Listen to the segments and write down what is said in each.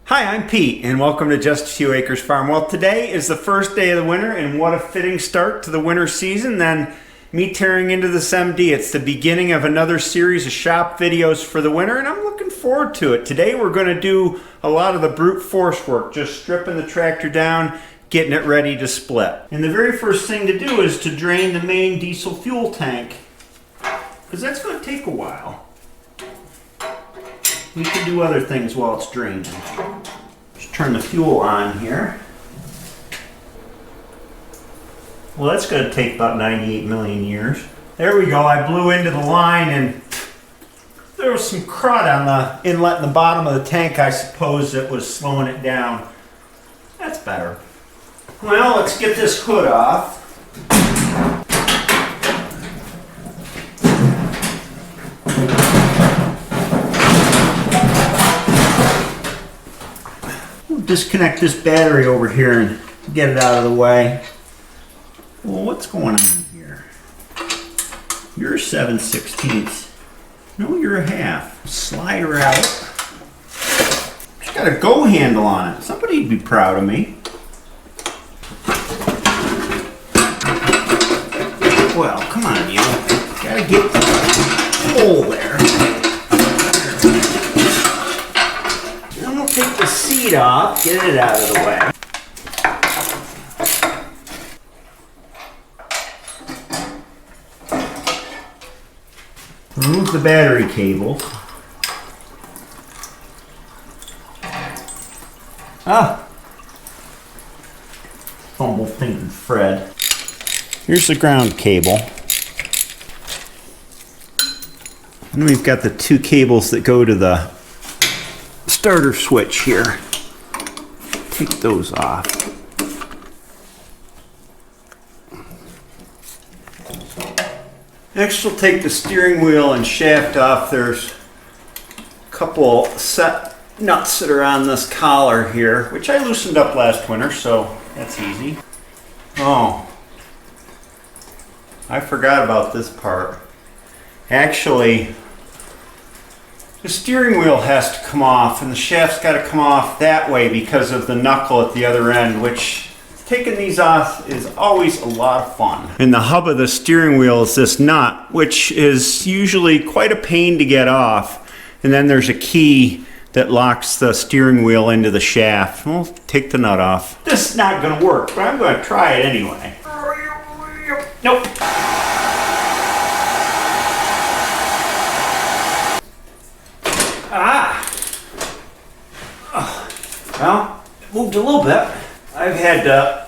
Hi, I'm Pete, and welcome to Just a Few Acres Farm. Well, today is the first day of the winter, and what a fitting start to the winter season than me tearing into this MD. It's the beginning of another series of shop videos for the winter, and I'm looking forward to it. Today we're going to do a lot of the brute force work, just stripping the tractor down, getting it ready to split. And the very first thing to do is to drain the main diesel fuel tank, because that's going to take a while. We can do other things while it's draining. Just turn the fuel on here. Well, that's going to take about 98 million years. There we go. I blew into the line and there was some crud on the inlet in the bottom of the tank. I suppose it was slowing it down. That's better. Well, let's get this hood off. Disconnect this battery over here and get it out of the way. Well, what's going on here? You're 7/16. No, you're a half. Slide her out. She's got a go handle on it. Somebody'd be proud of me. Well, come on, you. Gotta get the hole there. Take the seat off, get it out of the way. Remove the battery cable. Fumble-fingered Fred. Here's the ground cable. And we've got the two cables that go to the starter switch here. Take those off. Next we'll take the steering wheel and shaft off. There's a couple set nuts that are on this collar here, which I loosened up last winter, so that's easy. Oh, I forgot about this part. Actually, the steering wheel has to come off, and the shaft's got to come off that way because of the knuckle at the other end, which taking these off is always a lot of fun. And the hub of the steering wheel is this nut, which is usually quite a pain to get off. And then there's a key that locks the steering wheel into the shaft. We'll take the nut off. This is not going to work, but I'm going to try it anyway. Nope. Well, it moved a little bit. I've had to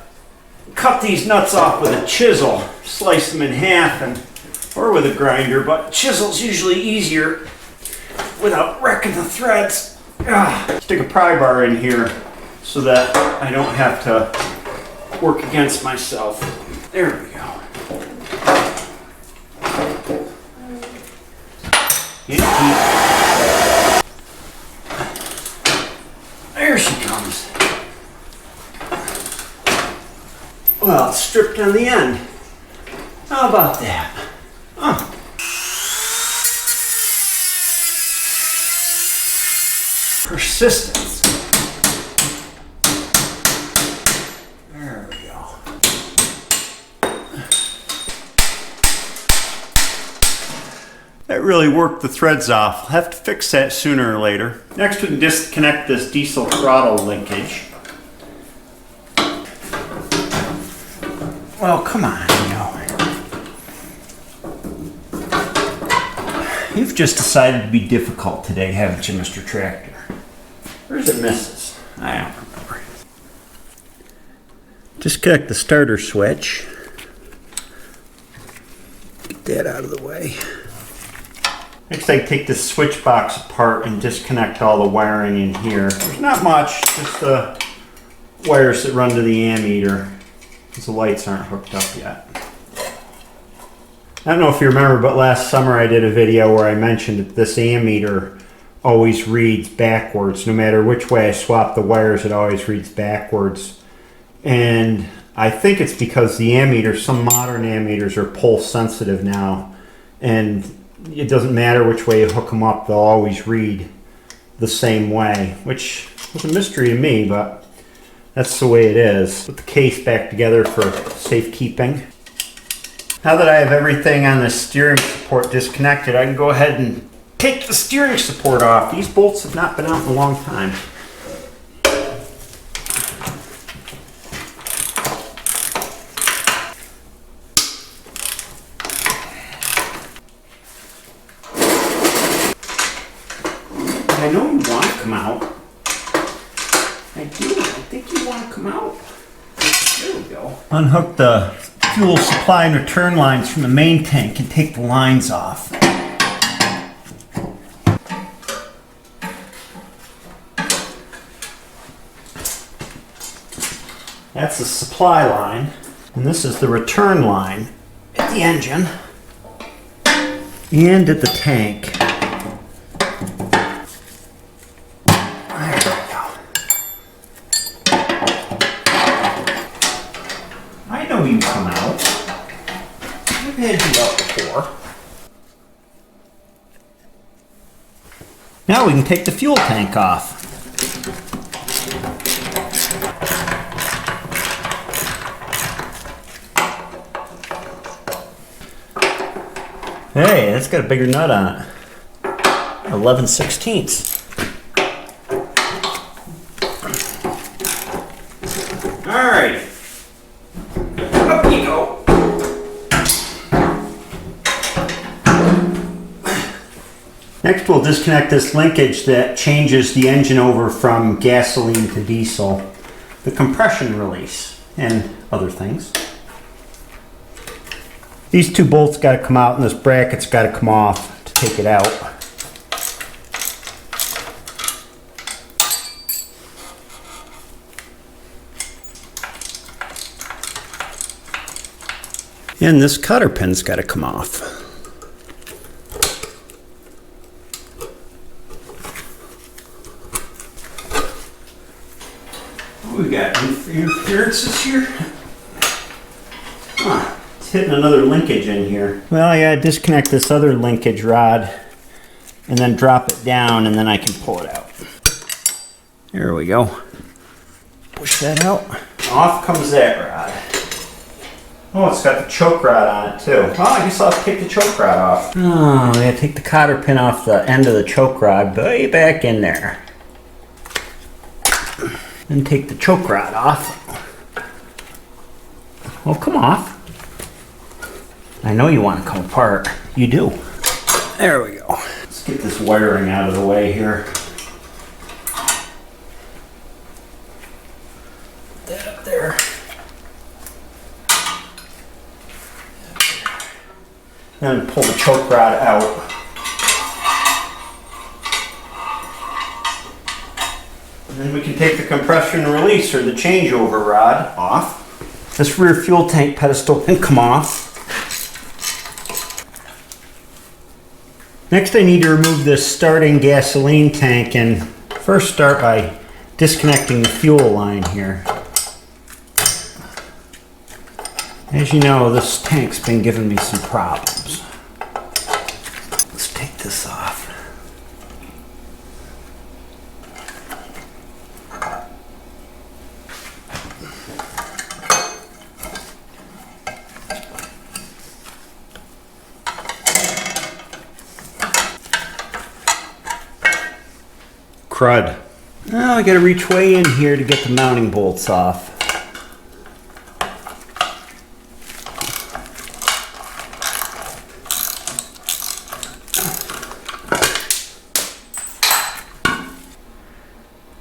cut these nuts off with a chisel, slice them in half, or with a grinder, but chisel's usually easier without wrecking the threads. Stick a pry bar in here so that I don't have to work against myself. There we go. There she comes. Well, it's stripped on the end. How about that? Persistence. There we go. That really worked the threads off. I'll have to fix that sooner or later. Next we can disconnect this diesel throttle linkage. Well, come on, You've just decided to be difficult today, haven't you, Mr. Tractor? Where's it misses? I don't remember. Disconnect the starter switch. Get that out of the way. Next, I take this switch box apart and disconnect all the wiring in here. There's not much, just the wires that run to the ammeter, because the lights aren't hooked up yet. I don't know if you remember, but last summer I did a video where I mentioned that this ammeter always reads backwards. No matter which way I swap the wires, it always reads backwards. And I think it's because the ammeter, some modern ammeters are pulse sensitive now, and it doesn't matter which way you hook them up, they'll always read the same way, which It's a mystery to me, but that's the way it is. Put the case back together for safekeeping. Now that I have everything on the steering support disconnected, I can go ahead and take the steering support off. These bolts have not been out in a long time. I know you want to come out. I do. I think you want to come out. There we go. Unhook the fuel supply and return lines from the main tank and take the lines off. That's the supply line, and this is the return line at the engine and at the tank. There we go. I know you come out. I've had you out before. Now we can take the fuel tank off. Hey, that's got a bigger nut on it. 11/16. All right. Up you go. Next, we'll disconnect this linkage that changes the engine over from gasoline to diesel, the compression release, and other things. These two bolts got to come out and this bracket's got to come off to take it out. And this cotter pin's got to come off. What we got? Interferences here? Huh. Hitting another linkage in here. Well, I gotta disconnect this other linkage rod and then drop it down and then I can pull it out. There we go. Push that out. Off comes that rod. Oh, it's got the choke rod on it too. Oh, I guess I'll have to take the choke rod off. Oh, I gotta take the cotter pin off the end of the choke rod, way back in there. Then take the choke rod off. Well, come off. I know you want to come apart. You do. There we go. Let's get this wiring out of the way here. Put that up there. Then pull the choke rod out. And then we can take the compression release or the changeover rod off. This rear fuel tank pedestal can come off. Next, I need to remove this starting gasoline tank and first start by disconnecting the fuel line here. As you know, this tank's been giving me some problems. Let's take this off. Crud. Now I gotta reach way in here to get the mounting bolts off.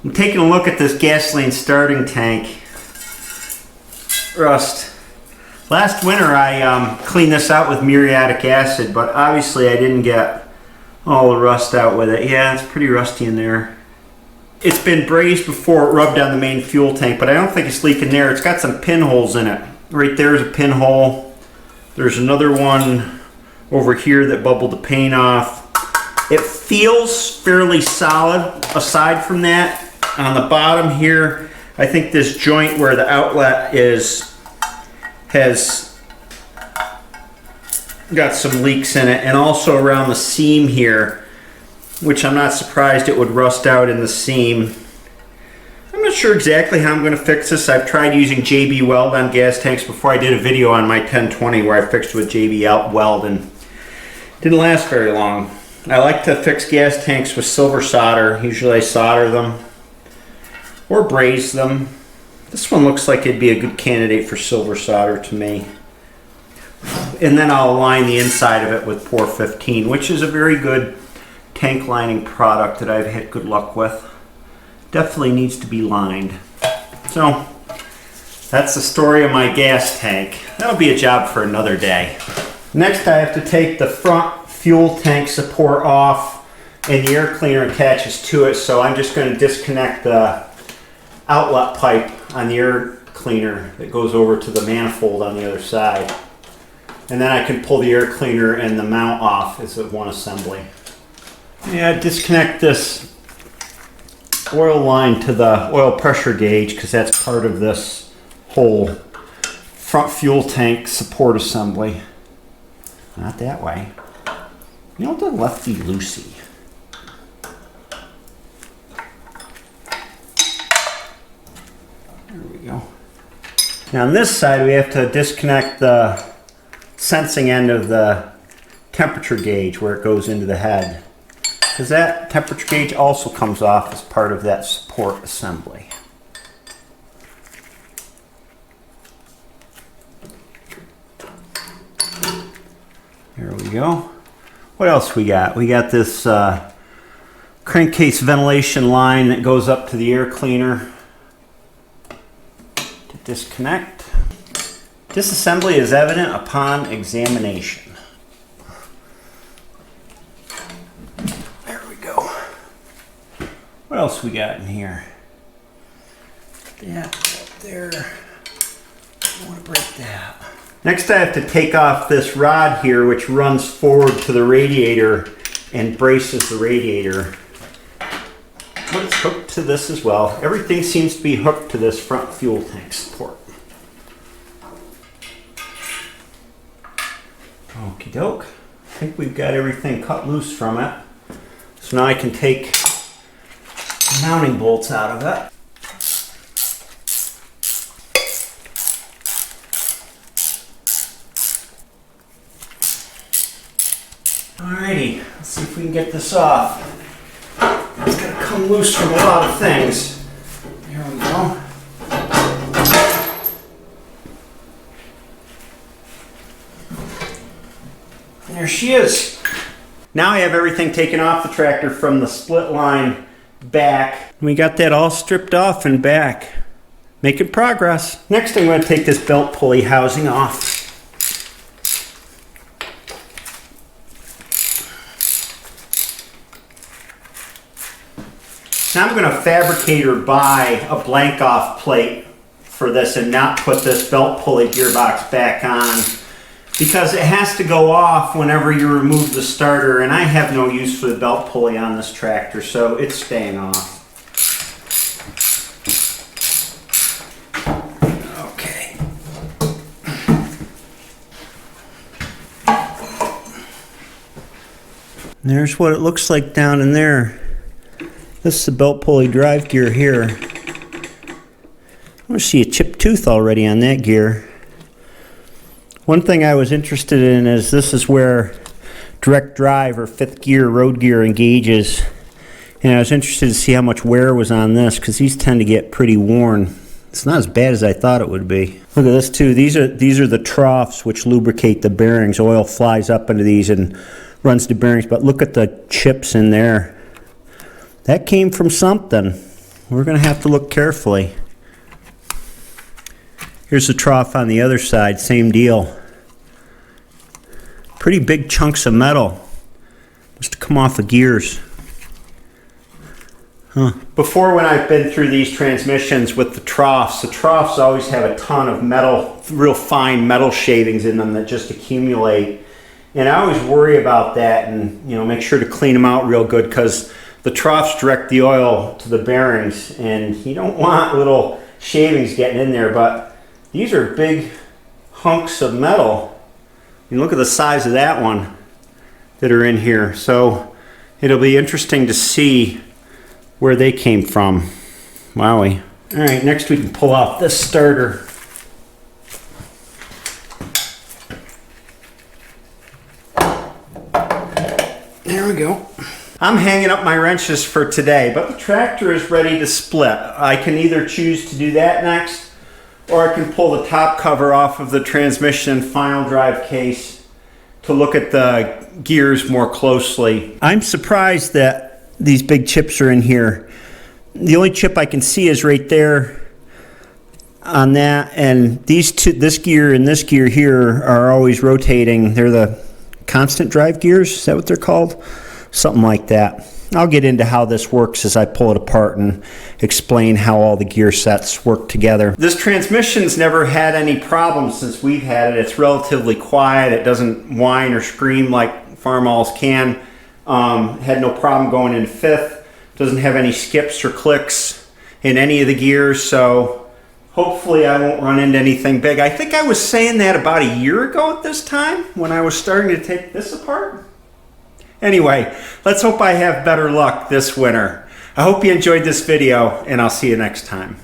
I'm taking a look at this gasoline starting tank rust. Last winter I cleaned this out with muriatic acid, but obviously I didn't get all the rust out with it. Yeah, it's pretty rusty in there. It's been brazed before it rubbed on the main fuel tank, but I don't think it's leaking there. It's got some pinholes in it. Right there's a pinhole. There's another one over here that bubbled the paint off. It feels fairly solid. Aside from that, on the bottom here, I think this joint where the outlet is has got some leaks in it, and also around the seam here, which I'm not surprised it would rust out in the seam. not sure exactly how I'm going to fix this. I've tried using JB Weld on gas tanks before. I did a video on my 1020 where I fixed with JB Weld and didn't last very long. I like to fix gas tanks with silver solder. Usually I solder them or braze them. This one looks like it'd be a good candidate for silver solder to me. And then I'll line the inside of it with Pour 15, which is a very good tank lining product that I've had good luck with. Definitely needs to be lined. So that's the story of my gas tank. That'll be a job for another day. Next I have to take the front fuel tank support off, and the air cleaner attaches to it, so I'm just going to disconnect the outlet pipe on the air cleaner that goes over to the manifold on the other side. And then I can pull the air cleaner and the mount off as one assembly. Yeah, disconnect this oil line to the oil pressure gauge because that's part of this whole front fuel tank support assembly. Not that way. You know, the lefty-loosey. There we go. Now on this side we have to disconnect the sensing end of the temperature gauge where it goes into the head, because that temperature gauge also comes off as part of that support assembly. There we go. What else we got? We got this crankcase ventilation line that goes up to the air cleaner to disconnect. Disassembly is evident upon examination. There we go. What else we got in here? That there. I want to break that. Next I have to take off this rod here which runs forward to the radiator and braces the radiator. But it's hooked to this as well. Everything seems to be hooked to this front fuel tank support. Okie doke. I think we've got everything cut loose from it. So now I can take the mounting bolts out of it. Alrighty, let's see if we can get this off. It's going to come loose from a lot of things. Here we go. There she is. Now I have everything taken off the tractor from the split line back. We got that all stripped off and back. Making progress. Next I'm going to take this belt pulley housing off. Now I'm going to fabricate or buy a blank off plate for this and not put this belt pulley gearbox back on, because it has to go off whenever you remove the starter, and I have no use for the belt pulley on this tractor, so it's staying off. Okay. There's what it looks like down in there. This is the belt pulley drive gear here. I want to see a chipped tooth already on that gear. One thing I was interested in is this is where direct drive or fifth gear road gear engages. And I was interested to see how much wear was on this, because these tend to get pretty worn. It's not as bad as I thought it would be. Look at this too. These are the troughs which lubricate the bearings. Oil flies up into these and runs the bearings, but look at the chips in there. That came from something. We're going to have to look carefully. Here's the trough on the other side, same deal. Pretty big chunks of metal. Must have come off of gears. Huh. Before, when I've been through these transmissions with the troughs always have a ton of metal, real fine metal shavings in them that just accumulate. And I always worry about that and, you know, make sure to clean them out real good, because the troughs direct the oil to the bearings, and you don't want little shavings getting in there. But these are big hunks of metal. You look at the size of that one that are in here. So it'll be interesting to see where they came from. Wowie. All right, next we can pull off this starter. There we go. I'm hanging up my wrenches for today, but the tractor is ready to split. I can either choose to do that next, or I can pull the top cover off of the transmission and final drive case to look at the gears more closely. I'm surprised that these big chips are in here. The only chip I can see is right there on that, and these two, this gear and this gear here, are always rotating. They're the constant drive gears, is that what they're called? Something like that. I'll get into how this works as I pull it apart and explain how all the gear sets work together. This transmission's never had any problems since we've had it. It's relatively quiet. It doesn't whine or scream like Farmall's can. Had no problem going in fifth. Doesn't have any skips or clicks in any of the gears, so hopefully I won't run into anything big. I think I was saying that about a year ago at this time when I was starting to take this apart. Anyway, let's hope I have better luck this winter. I hope you enjoyed this video, and I'll see you next time.